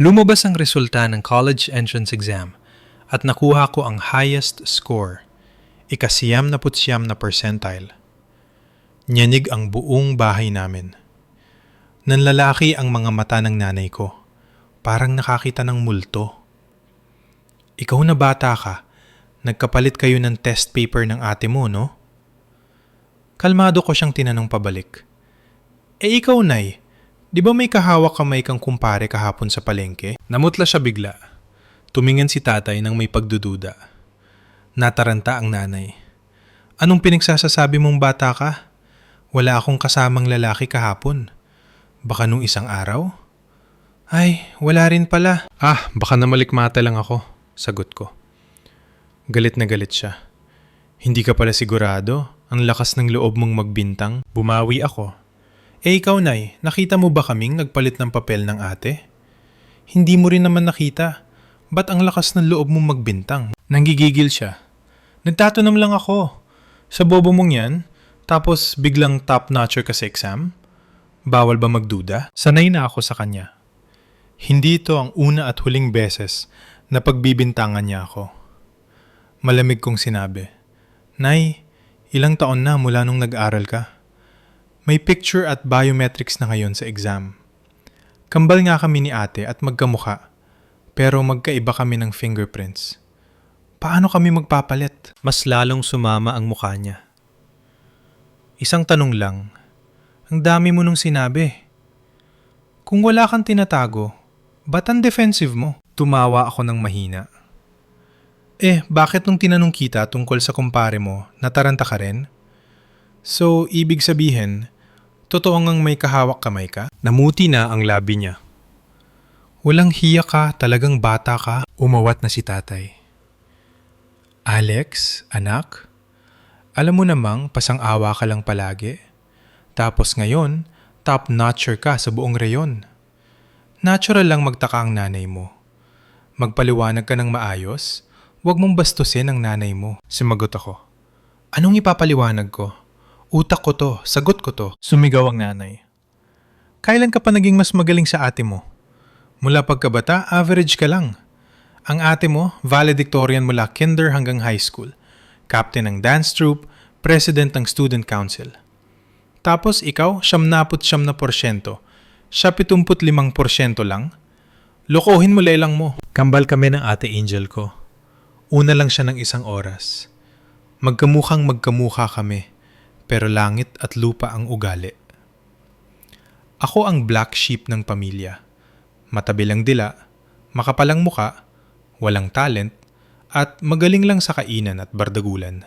Lumabas ang resulta ng college entrance exam at nakuha ko ang highest score, ika-siyam na putsyam na percentile. Nyanig ang buong bahay namin. Nanlalaki ang mga mata ng nanay ko, parang nakakita ng multo. Ikaw na bata ka, nagkapalit kayo ng test paper ng ate mo, no? Kalmado ko siyang tinanong pabalik. Ikaw, Nay, di ba may kahawak kamay kang kumpare kahapon sa palengke? Namutla siya bigla. Tumingin si tatay nang may pagdududa. Nataranta ang nanay. Anong pinagsasasabi mong bata ka? Wala akong kasamang lalaki kahapon. Baka nung isang araw? Ay, wala rin pala. Baka namalikmata lang ako, sagot ko. Galit na galit siya. Hindi ka pala sigurado? Ang lakas ng loob mong magbintang? Bumawi ako. Ikaw, Nay, nakita mo ba kaming nagpalit ng papel ng ate? Hindi mo rin naman nakita. Ba't ang lakas ng loob mong magbintang? Nanggigigil siya. Nagtatanong lang ako. Sa bobo mong yan, tapos biglang top-notcher ka sa exam? Bawal ba magduda? Sanay na ako sa kanya. Hindi ito ang una at huling beses na pagbibintangan niya ako. Malamig kong sinabi, Nay, ilang taon na mula nung nag-aral ka? May picture at biometrics na ngayon sa exam. Kambal nga kami ni ate at magkamukha, pero magkaiba kami ng fingerprints. Paano kami magpapalit? Mas lalong sumama ang mukha niya. Isang tanong lang, ang dami mo nung sinabi. Kung wala kang tinatago, ba't ang defensive mo? Tumawa ako ng mahina. Bakit nung tinanong kita tungkol sa kumpare mo, nataranta ka rin? So, ibig sabihin, totoo ngang may kahawak kamay ka? Namuti na ang labi niya. Walang hiya ka, talagang bata ka, umawat na si tatay. Alex, anak, alam mo namang pasang-awa ka lang palagi. Tapos ngayon, top-notcher ka sa buong reyon. Natural lang magtaka ang nanay mo. Magpaliwanag ka ng maayos, huwag mong bastusin ang nanay mo. Sumagot ako. Anong ipapaliwanag ko? Utak ko to, sagot ko to. Sumigaw ang nanay. Kailan ka pa naging mas magaling sa ate mo? Mula pagkabata, average ka lang. Ang ate mo, valedictorian mula kinder hanggang high school. Captain ng dance troupe, president ng student council. Tapos ikaw, 79%. Siya 75% lang. Lokohin mo lelang mo. Kambal kami ng ate Angel ko. Una lang siya ng isang oras. Magkamukhang magkamukha kami, pero langit at lupa ang ugali. Ako ang black sheep ng pamilya. Matabilang dila, makapalang muka, walang talent, at magaling lang sa kainan at bardagulan.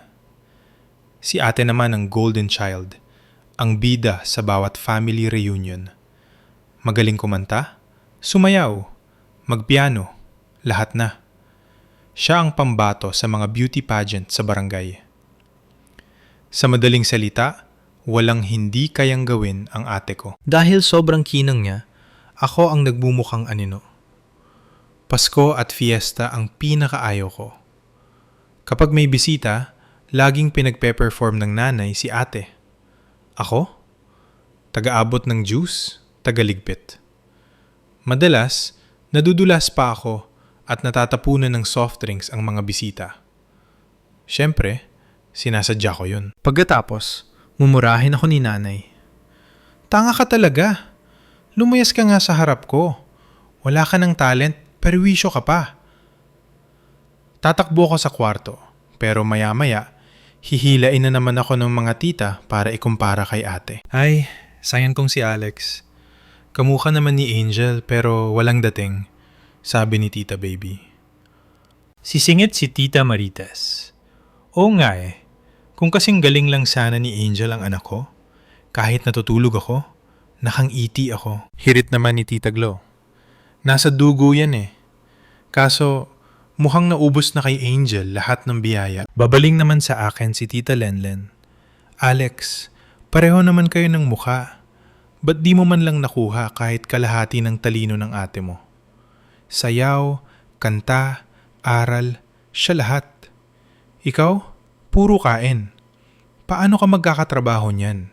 Si ate naman ang golden child, ang bida sa bawat family reunion. Magaling kumanta, sumayaw, magpiano, lahat na. Siya ang pambato sa mga beauty pageant sa barangay. Sa madaling salita, walang hindi kayang gawin ang ate ko. Dahil sobrang kinang niya, ako ang nagmumukhang anino. Pasko at fiesta ang pinakaayaw ko. Kapag may bisita, laging pinagpe-perform ng nanay si ate. Ako? Taga-abot ng juice, taga-ligpit. Madalas, nadudulas pa ako at natatapunan ng soft drinks ang mga bisita. Siyempre, sinasadya ko yun. Pagkatapos, mumurahin ako ni nanay. Tanga ka talaga. Lumayas ka nga sa harap ko. Wala ka ng talent, perwisyo ka pa. Tatakbo ko sa kwarto, pero maya-maya, hihilain na naman ako ng mga tita para ikumpara kay ate. Ay, sayang kong si Alex. Kamukha naman ni Angel pero walang dating, sabi ni Tita Baby. Sisingit si Tita Marites. Oo nga kung kasing galing lang sana ni Angel ang anak ko, kahit natutulog ako, nakang-iti ako. Hirit naman ni Tita Glo. Nasa dugo yan Kaso, mukhang naubos na kay Angel lahat ng biyaya. Babaling naman sa akin si Tita Lenlen. Alex, pareho naman kayo ng mukha. Ba't di mo man lang nakuha kahit kalahati ng talino ng ate mo? Sayaw, kanta, aral, siya lahat. Ikaw, puro kain. Paano ka magkakatrabaho niyan?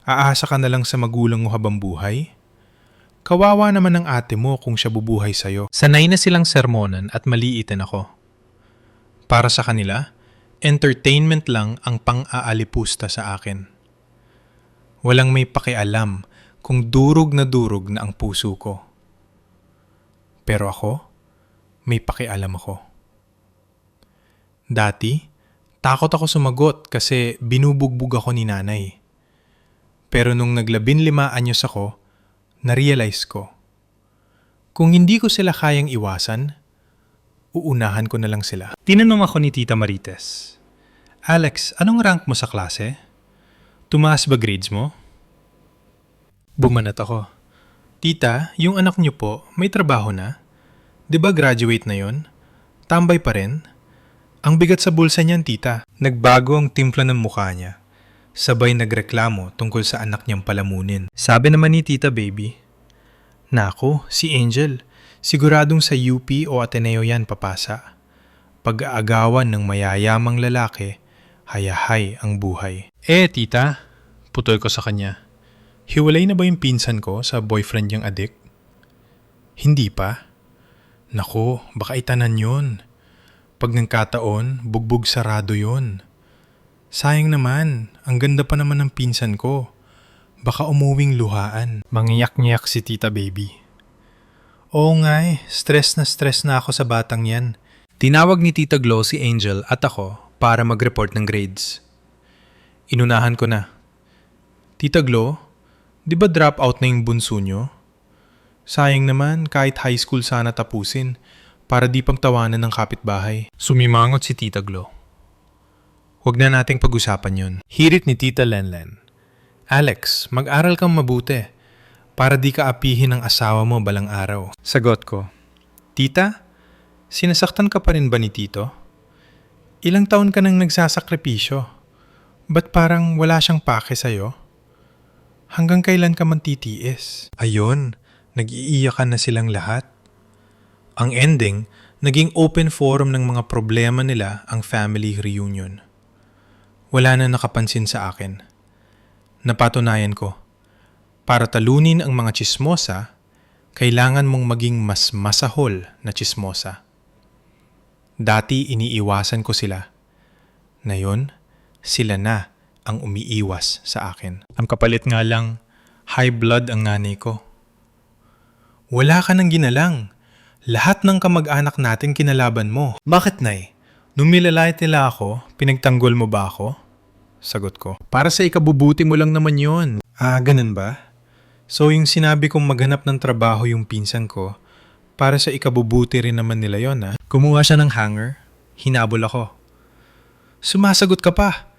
Aasa ka na lang sa magulang mo habang buhay? Kawawa naman ng ate mo kung siya bubuhay sa'yo. Sanay na silang sermonan at maliitin ako. Para sa kanila, entertainment lang ang pang-aalipusta sa akin. Walang may pakialam kung durog na ang puso ko. Pero ako, may pakialam ako. Dati, takot ako sumagot kasi binubugbog ako ni nanay. Pero nung nag-15 anyos ako, na-realize ko. Kung hindi ko sila kayang iwasan, uunahan ko na lang sila. Tinanong ako ni Tita Marites, Alex, anong rank mo sa klase? Tumaas ba grades mo? Bumanat ako. Tita, yung anak niyo po, may trabaho na? 'Di ba graduate na yon? Tambay pa rin? Ang bigat sa bulsa niyan, tita. Nagbago ang timpla ng mukha niya. Sabay nagreklamo tungkol sa anak niyang palamunin. Sabi naman ni Tita Baby, Nako, si Angel, siguradong sa UP o Ateneo yan papasa. Pag-aagawan ng mayayamang lalaki, hayahay ang buhay. Tita, putol ko sa kanya. Hiwalay na ba yung pinsan ko sa boyfriend niyang adik? Hindi pa. Nako, baka itanan yun. Pag nagkataon, bugbog sarado yun. Sayang naman, ang ganda pa naman ng pinsan ko. Baka umuwing luhaan. Mangiyak-ngiyak si Tita Baby. Oo nga stress na ako sa batang yan. Tinawag ni Tita Glo si Angel at ako para mag-report ng grades. Inunahan ko na. Tita Glo, di ba drop out na yung bunso nyo? Sayang naman kahit high school sana tapusin para di pagtawanan ng kapitbahay. Sumimangot si Tita Glo. Huwag na nating pag-usapan yun. Hirit ni Tita Lenlen. Alex, mag-aral kang mabuti para di ka apihin ng asawa mo balang araw. Sagot ko. Tita, sinasaktan ka pa rin ba ni Tito? Ilang taon ka nang nagsasakripisyo. Ba't parang wala siyang pake sa'yo? Hanggang kailan ka man titiis? Ayun, nag-iiyakan na silang lahat. Ang ending, naging open forum ng mga problema nila ang family reunion. Wala na nakapansin sa akin. Napatunayan ko, para talunin ang mga tsismosa, kailangan mong maging mas masahol na tsismosa. Dati iniiwasan ko sila. Ngayon, sila na ang umiiwas sa akin. Ang kapalit nga lang, high blood ang nanay ko. Wala ka nang ginalang. Lahat ng kamag-anak natin kinalaban mo. Bakit, Nay? Nung nilalait nila ako, pinagtanggol mo ba ako? Sagot ko. Para sa ikabubuti mo lang naman yon. Ganun ba? So yung sinabi kong maghanap ng trabaho yung pinsan ko, para sa ikabubuti rin naman nila yon, ha? Kumuha siya ng hanger, hinabol ako. Sumasagot ka pa.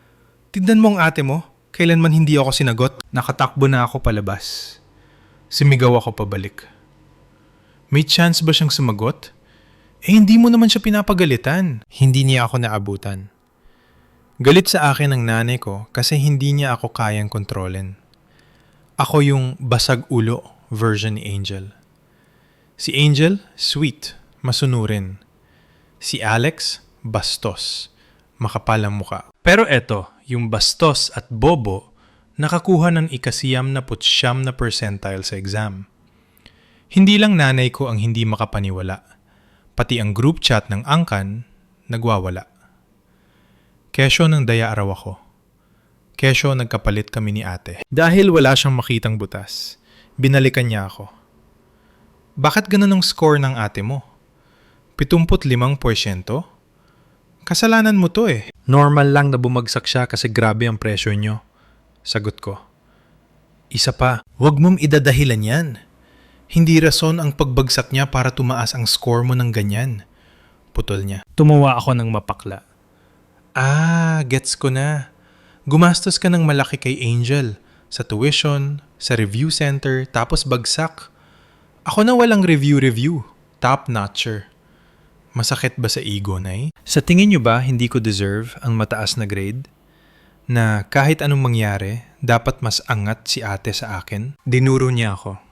Tignan mo ang ate mo, kailanman hindi ako sinagot. Nakatakbo na ako palabas. Sumigaw ako pabalik. May chance ba siyang sumagot? Hindi mo naman siya pinapagalitan. Hindi niya ako naabutan. Galit sa akin ang nanay ko kasi hindi niya ako kayang kontrolin. Ako yung basag ulo version ni Angel. Si Angel, sweet, masunurin. Si Alex, bastos, makapal ang muka. Pero eto, yung bastos at bobo, nakakuha ng ika-90 na percentile sa exam. Hindi lang nanay ko ang hindi makapaniwala, pati ang group chat ng angkan, nagwawala. Kesyo ng daya araw ako. Kesyo nagkapalit kami ni ate. Dahil wala siyang makitang butas, binalikan niya ako. Bakit ganun ang score ng ate mo? 75%? Kasalanan mo to eh. Normal lang na bumagsak siya kasi grabe ang pressure niyo. Sagot ko. Isa pa, huwag mong idadahilan yan. Hindi rason ang pagbagsak niya para tumaas ang score mo ng ganyan. Putol niya. Tumawa ako ng mapakla. Gets ko na. Gumastos ka ng malaki kay Angel. Sa tuition, sa review center, tapos bagsak. Ako na walang review. Top-notcher. Masakit ba sa ego, Nay? Sa tingin niyo ba hindi ko deserve ang mataas na grade? Na kahit anong mangyari, dapat mas angat si ate sa akin? Dinuro niya ako.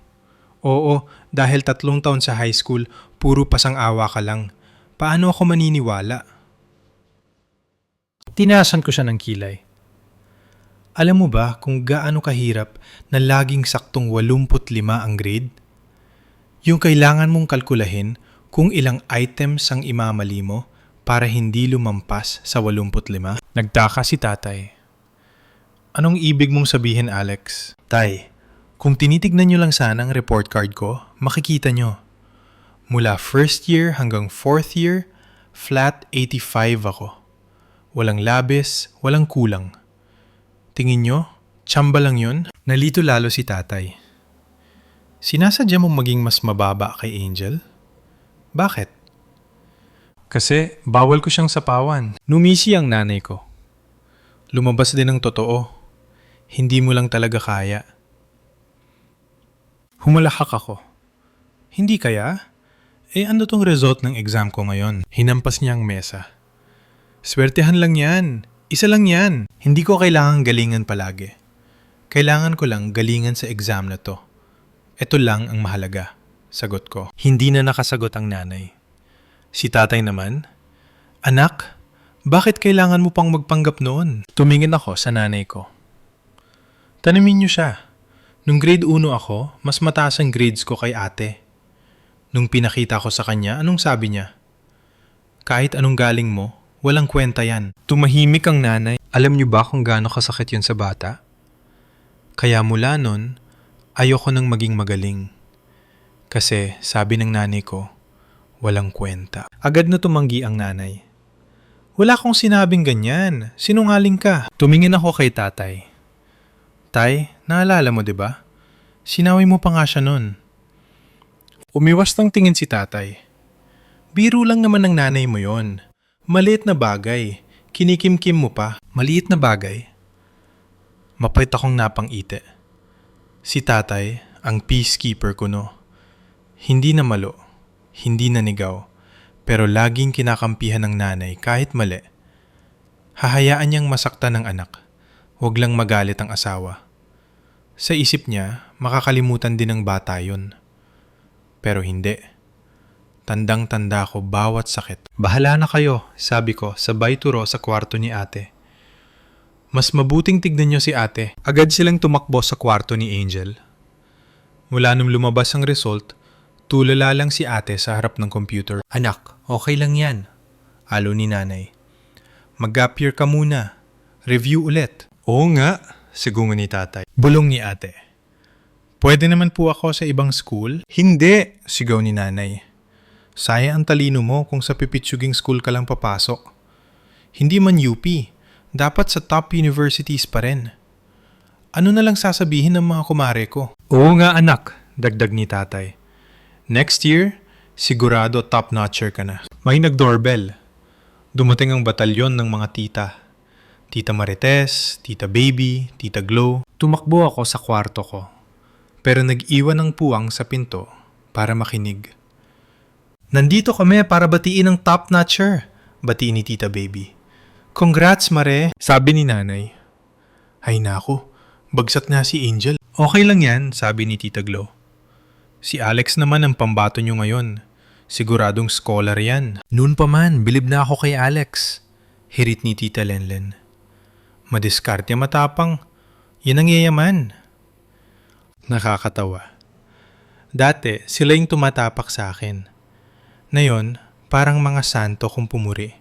Oo, dahil 3 taon sa high school, puro pasang-awa ka lang. Paano ako maniniwala? Tinasan ko siya ng kilay. Alam mo ba kung gaano kahirap na laging saktong 85 ang grade? Yung kailangan mong kalkulahin kung ilang items ang imamali mo para hindi lumampas sa 85. Nagtaka si tatay. Anong ibig mong sabihin, Alex? Tay, kung tinitignan nyo lang sana ang report card ko, makikita nyo. Mula first year hanggang fourth year, flat 85 ako. Walang labis, walang kulang. Tingin nyo, tsamba lang yun? Nalito lalo si tatay. Sinasadya mong maging mas mababa kay Angel? Bakit? Kasi bawal ko siyang sapawan. Numisi ang nanay ko. Lumabas din ang totoo. Hindi mo lang talaga kaya. Humalakak ako. Hindi kaya? Ano tong result ng exam ko ngayon? Hinampas niya ang mesa. Swertehan lang yan. Isa lang yan. Hindi ko kailangan galingan palagi. Kailangan ko lang galingan sa exam na to. Ito lang ang mahalaga. Sagot ko. Hindi na nakasagot ang nanay. Si tatay naman, Anak, bakit kailangan mo pang magpanggap noon? Tumingin ako sa nanay ko. Tanamin niyo siya. Nung grade 1 ako, mas mataas ang grades ko kay ate. Nung pinakita ko sa kanya, anong sabi niya? Kahit anong galing mo, walang kwenta yan. Tumahimik ang nanay. Alam niyo ba kung gaano kasakit yun sa bata? Kaya mula nun, ayoko nang maging magaling. Kasi sabi ng nanay ko, walang kwenta. Agad na tumanggi ang nanay. Wala akong sinabing ganyan. Sinungaling ka. Tumingin ako kay tatay. Tay, naalala mo 'di ba? Sinaway mo pa nga siya nun. Umiwas ng tingin si tatay. Biro lang naman ng nanay mo yon. Maliit na bagay. Kinikimkim mo pa. Maliit na bagay. Mapait akong napang-ite. Si tatay, ang peacekeeper ko no. Hindi na malo. Hindi na nigaw. Pero laging kinakampihan ng nanay kahit mali. Hahayaan niyang masaktan ng anak. Huwag lang magalit ang asawa. Sa isip niya, makakalimutan din ng bata yun. Pero hindi. Tandang-tanda ko bawat sakit. Bahala na kayo, sabi ko, sabay turo sa kwarto ni ate. Mas mabuting tignan niyo si ate. Agad silang tumakbo sa kwarto ni Angel. Mula nung lumabas ang result, tulala lang si ate sa harap ng computer. Anak, okay lang yan. Alo ni nanay. Mag-gap year ka muna. Review ulit. Oo nga, sigungan ni tatay. Bulong ni ate. Pwede naman po ako sa ibang school? Hindi, sigaw ni nanay. Sayang ang talino mo kung sa pipitsuging school ka lang papasok. Hindi man UP, dapat sa top universities pa rin. Ano na lang sasabihin ng mga kumare ko? Oo nga anak, dagdag ni tatay. Next year, sigurado top-notcher ka na. May nag-doorbell. Dumating ang batalyon ng mga tita. Tita Marites, Tita Baby, Tita Glow. Tumakbo ako sa kwarto ko. Pero nag-iwan ng puwang sa pinto para makinig. Nandito kami para batiin ang top-notcher, batiin ni Tita Baby. Congrats, Mare, sabi ni nanay. Ay nako, bagsat nga si Angel. Okay lang yan, sabi ni Tita Glow. Si Alex naman ang pambato nyo ngayon. Siguradong scholar yan. Noon pa man, bilib na ako kay Alex. Hirit ni Tita Lenlen. Madiskarte matapang. Yan ang yayaman. Nakakatawa. Dati, sila yung tumatapak sa akin. Ngayon, parang mga santo kung pumuri.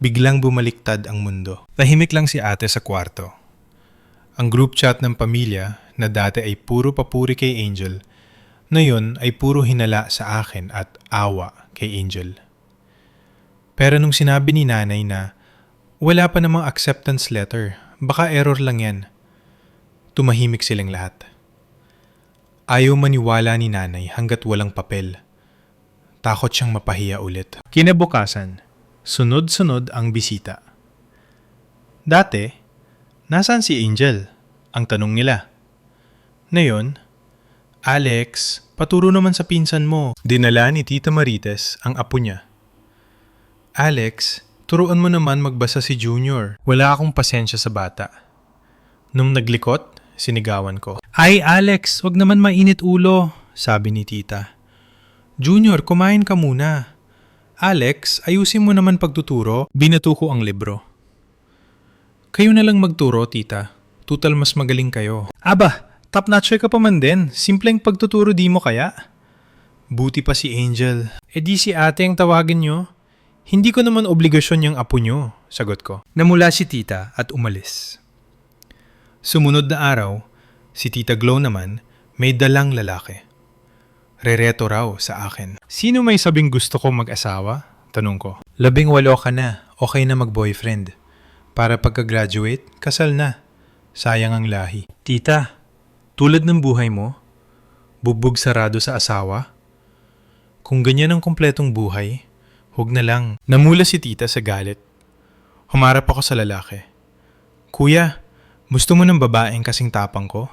Biglang bumaliktad ang mundo. Tahimik lang si ate sa kwarto. Ang group chat ng pamilya na dati ay puro papuri kay Angel, ngayon ay puro hinala sa akin at awa kay Angel. Pero nung sinabi ni nanay na wala pa namang acceptance letter, baka error lang yan, tumahimik silang lahat. Ayaw maniwala ni nanay hanggat walang papel. Takot siyang mapahiya ulit. Kinabukasan, sunod-sunod ang bisita. Dati, nasaan si Angel? Ang tanong nila. Ngayon, Alex, paturo naman sa pinsan mo. Dinala ni Tita Marites ang apo niya. Alex, turuan mo naman magbasa si Junior. Wala akong pasensya sa bata. Nung naglikot, sinigawan ko. Ay Alex, wag naman mainit ulo, sabi ni Tita. Junior, kumain ka muna. Alex, ayusin mo naman pagtuturo. Binato ko ang libro. Kayo na lang magturo, Tita. Tutal mas magaling kayo. Aba, top-notcher ka pa man din. Simpleng pagtuturo di mo kaya? Buti pa si Angel. E di si ate ang tawagin nyo? Hindi ko naman obligasyon yung apo nyo, sagot ko. Namula si tita at umalis. Sumunod na araw, si Tita Glow naman may dalang lalaki. Rereto raw sa akin. Sino may sabing gusto ko mag-asawa? Tanong ko. 18 ka na, okay na mag-boyfriend. Para pagka-graduate, kasal na. Sayang ang lahi. Tita, tulad ng buhay mo, bugbog sarado sa asawa? Kung ganyan ang kumpletong buhay, huwag na lang. Namula si tita sa galit. Humarap ako sa lalaki. Kuya, gusto mo ng babaeng kasing tapang ko?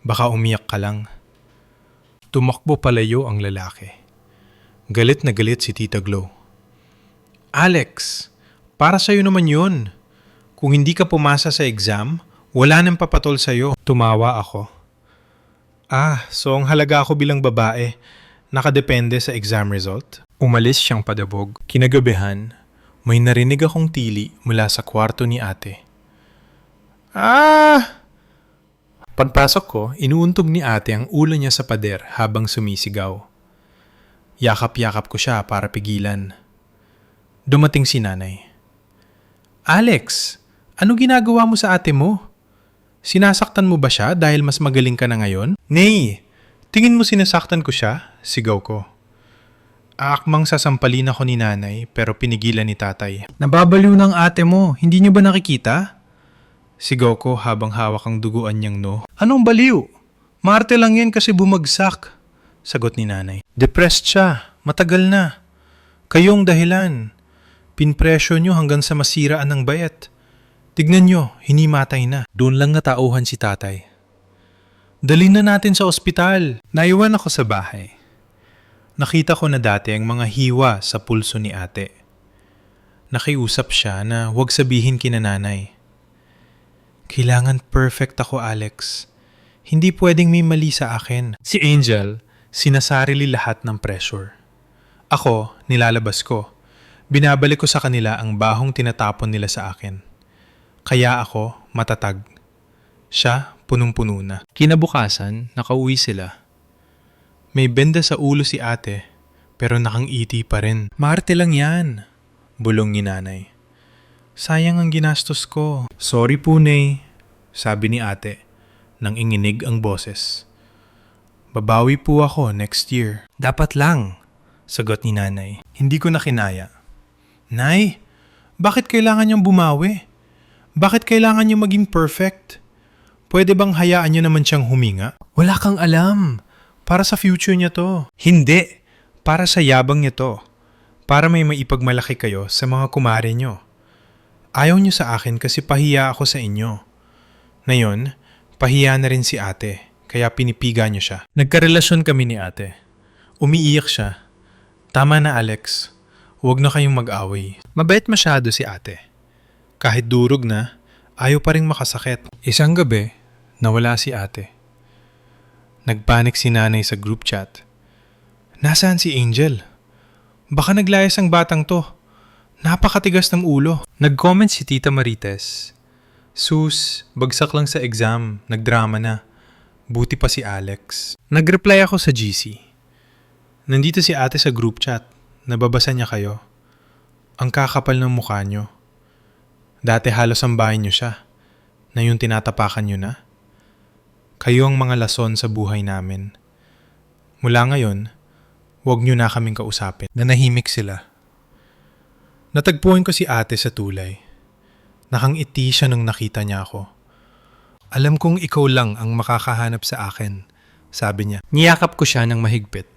Baka umiyak ka lang. Tumakbo palayo ang lalaki. Galit na galit si Tita Glow. Alex, para sa'yo naman yun. Kung hindi ka pumasa sa exam, wala nang papatol sa'yo. Tumawa ako. So ang halaga ako bilang babae, nakadepende sa exam result? Umalis siyang padabog. Kinagabihan, may narinig akong tili mula sa kwarto ni ate. Pagpasok ko, inuuntog ni ate ang ulo niya sa pader habang sumisigaw. Yakap-yakap ko siya para pigilan. Dumating si nanay. Alex, ano ginagawa mo sa ate mo? Sinasaktan mo ba siya dahil mas magaling ka na ngayon? Nay, tingin mo sinasaktan ko siya? Sigaw ko. Aakmang sasampalin ako ni nanay pero pinigilan ni tatay. Nababaliw ng ate mo, hindi niyo ba nakikita? Sigaw ko habang hawak ang duguan niyang no. Anong baliw? Marte lang yan kasi bumagsak. Sagot ni nanay. Depressed siya. Matagal na. Kayong dahilan. Pinpresyo niyo hanggang sa masiraan ng bayat. Tignan niyo, hinimatay na. Doon lang natauhan si tatay. Dalhin na natin sa ospital. Naiwan ako sa bahay. Nakita ko na dati ang mga hiwa sa pulso ni ate. Nakiusap siya na huwag sabihin kina nanay. Kailangan perfect ako, Alex. Hindi pwedeng may mali sa akin. Si Angel, sinasarili lahat ng pressure. Ako, nilalabas ko. Binabalik ko sa kanila ang bahong tinatapon nila sa akin. Kaya ako, matatag. Siya, punong-puno na. Kinabukasan, nakauwi sila. May benda sa ulo si ate, pero nakangiti pa rin. Marte lang yan, bulong ni nanay. Sayang ang ginastos ko. Sorry po, Nay, sabi ni ate, nang inginig ang boses. Babawi po ako next year. Dapat lang, sagot ni nanay. Hindi ko na kinaya. Nay, bakit kailangan niyang bumawi? Bakit kailangan niyo maging perfect? Pwede bang hayaan niyo naman siyang huminga? Wala kang alam. Para sa future niya to. Hindi. Para sa yabang niya to. Para may maipagmalaki kayo sa mga kumare niyo. Ayaw niyo sa akin kasi pahiya ako sa inyo. Ngayon, pahiya na rin si ate, kaya pinipiga niyo siya. Nagkarelasyon kami ni ate. Umiiyak siya. Tama na, Alex. Huwag na kayong mag-away. Mabait masyado si ate. Kahit durog na, ayaw pa rin makasakit. Isang gabi, nawala si ate. Nagpanik si nanay sa group chat. Nasaan si Angel? Baka naglayas ang batang to. Napakatigas ng ulo. Nag-comment si Tita Marites. Sus, bagsak lang sa exam. Nagdrama na. Buti pa si Alex. Nag-reply ako sa GC. Nandito si ate sa group chat. Nababasa niya kayo. Ang kakapal ng mukha niyo. Dati halos ang bahay niyo siya. Na yung tinatapakan niyo na. Kayo ang mga lason sa buhay namin. Mula ngayon, huwag niyo na kaming kausapin. Nanahimik sila. Natagpuan ko si ate sa tulay. Nakangiti siya nung nakita niya ako. Alam kong ikaw lang ang makakahanap sa akin, sabi niya. Niyakap ko siya ng mahigpit.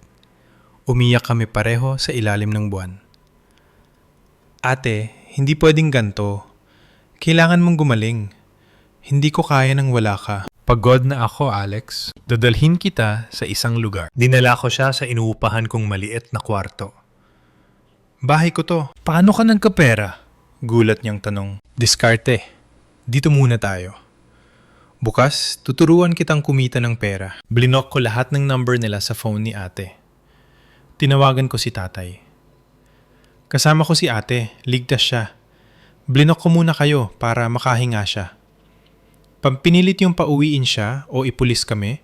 Umiyak kami pareho sa ilalim ng buwan. Ate, hindi pwedeng ganto. Kailangan mong gumaling. Hindi ko kaya nang wala ka. Pagod na ako, Alex. Dadalhin kita sa isang lugar. Dinala ko siya sa inuupahan kong maliit na kwarto. Bahay ko to. Paano ka nagkapera? Gulat niyang tanong. Diskarte. Dito muna tayo. Bukas, tuturuan kitang kumita ng pera. Blinok ko lahat ng number nila sa phone ni ate. Tinawagan ko si tatay. Kasama ko si ate, ligtas siya. Blinok ko muna kayo para makahinga siya. Pampinilit yung pauwiin siya o ipulis kami,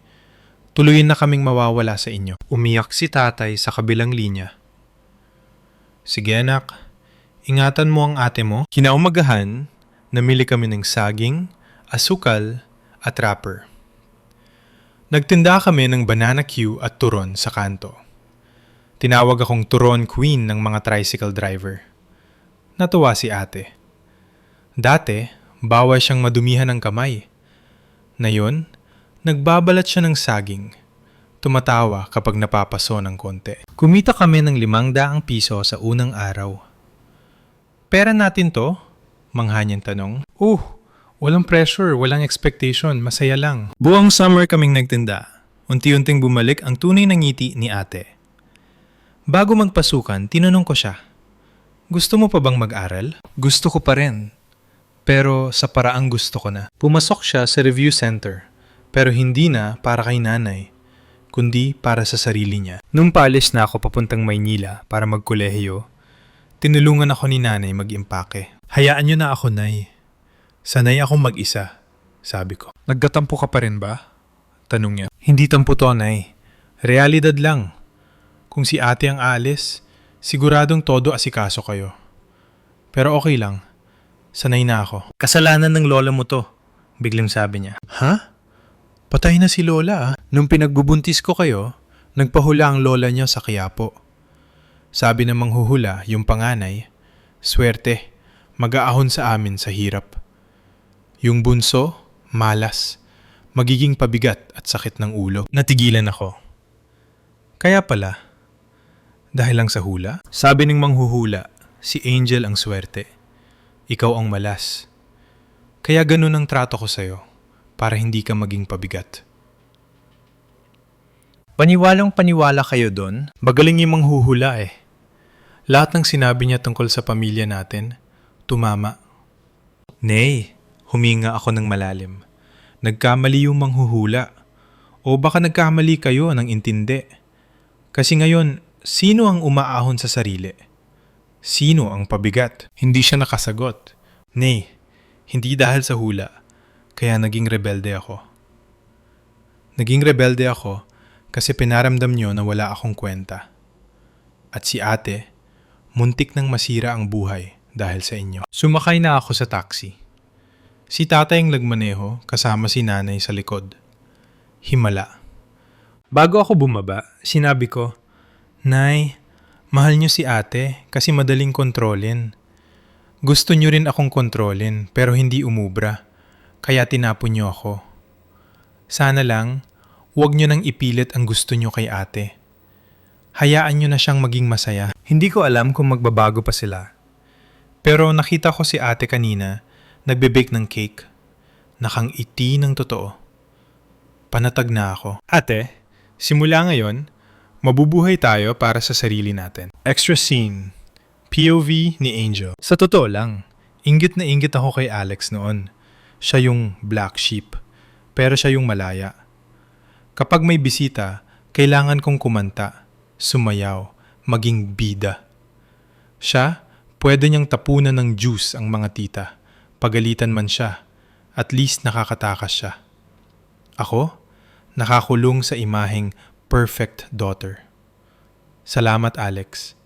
Tuluyin na kaming mawawala sa inyo. Umiyak si tatay sa kabilang linya. Sige anak, ingatan mo ang ate mo. Kinaumagahan, namili kami ng saging, asukal, at wrapper. Nagtinda kami ng banana Q at turon sa kanto. Tinawag akong turon queen ng mga tricycle driver. Natuwa si ate. Dati, bawal siyang madumihan ng kamay. Ngayon, nagbabalat siya ng saging. Tumatawa kapag napapaso ng konti. Kumita kami ng 500 piso sa unang araw. Pera natin to? Mangha niyang tanong. Walang pressure, walang expectation, masaya lang. Buong summer kaming nagtinda. Unti-unting bumalik ang tunay na ngiti ni ate. Bago magpasukan, tinanong ko siya, gusto mo pa bang mag-aral? Gusto ko pa rin. Pero sa paraang gusto ko na. Pumasok siya sa review center, pero hindi na para kay nanay, kundi para sa sarili niya. Nung paalis na ako papuntang Maynila para magkolehiyo, tinulungan ako ni nanay mag-impake. Hayaan niyo na ako, nay. Sanay akong mag-isa, sabi ko. Nagkatampo ka pa rin ba? Tanong niya. Hindi tampo to, nay. Realidad lang. Kung si ate ang alis, siguradong todo asikaso kayo. Pero okay lang. Sanay na ako. Kasalanan ng lola mo to, biglang sabi niya. Ha? Patay na si lola ah. Nung pinagbubuntis ko kayo, nagpahula ang lola niya sa Quiapo. Sabi ng manghuhula, yung panganay, swerte, mag-aahon sa amin sa hirap. Yung bunso, malas, magiging pabigat at sakit ng ulo. Natigilan ako. Kaya pala, dahil lang sa hula? Sabi ng manghuhula, si Angel ang swerte. Ikaw ang malas. Kaya ganun ang trato ko sa'yo, para hindi ka maging pabigat. Paniwalang paniwala kayo doon, magaling yung manghuhula eh. Lahat ng sinabi niya tungkol sa pamilya natin, tumama. Nay, huminga ako ng malalim. Nagkamali yung manghuhula. O baka nagkamali kayo ng intindi. Kasi ngayon, sino ang umaahon sa sarili? Sino ang pabigat? Hindi siya nakasagot. Nay, hindi dahil sa hula, kaya naging rebelde ako. Naging rebelde ako kasi pinaramdam niyo na wala akong kwenta. At si ate, muntik nang masira ang buhay dahil sa inyo. Sumakay na ako sa taxi. Si tatay ang nagmaneho kasama si nanay sa likod. Himala. Bago ako bumaba, sinabi ko, Nay, mahal niyo si ate kasi madaling kontrolin. Gusto niyo rin akong kontrolin pero hindi umubra, kaya tinapon niyo ako. Sana lang, huwag niyo nang ipilit ang gusto niyo kay ate. Hayaan niyo na siyang maging masaya. Hindi ko alam kung magbabago pa sila. Pero nakita ko si ate kanina, nagbe-bake ng cake. Nakangiti ng totoo. Panatag na ako. Ate, simula ngayon, mabubuhay tayo para sa sarili natin. Extra scene. POV ni Angel. Sa totoo lang, inggit na inggit ako kay Alex noon. Siya yung black sheep, pero siya yung malaya. Kapag may bisita, kailangan kong kumanta, sumayaw, maging bida. Siya, pwede niyang tapunan ng juice ang mga tita. Pagalitan man siya, at least nakakatakas siya. Ako, nakakulong sa imaheng perfect daughter. Salamat, Alex.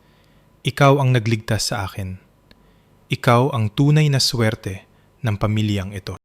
Ikaw ang nagligtas sa akin. Ikaw ang tunay na swerte ng pamilyang ito.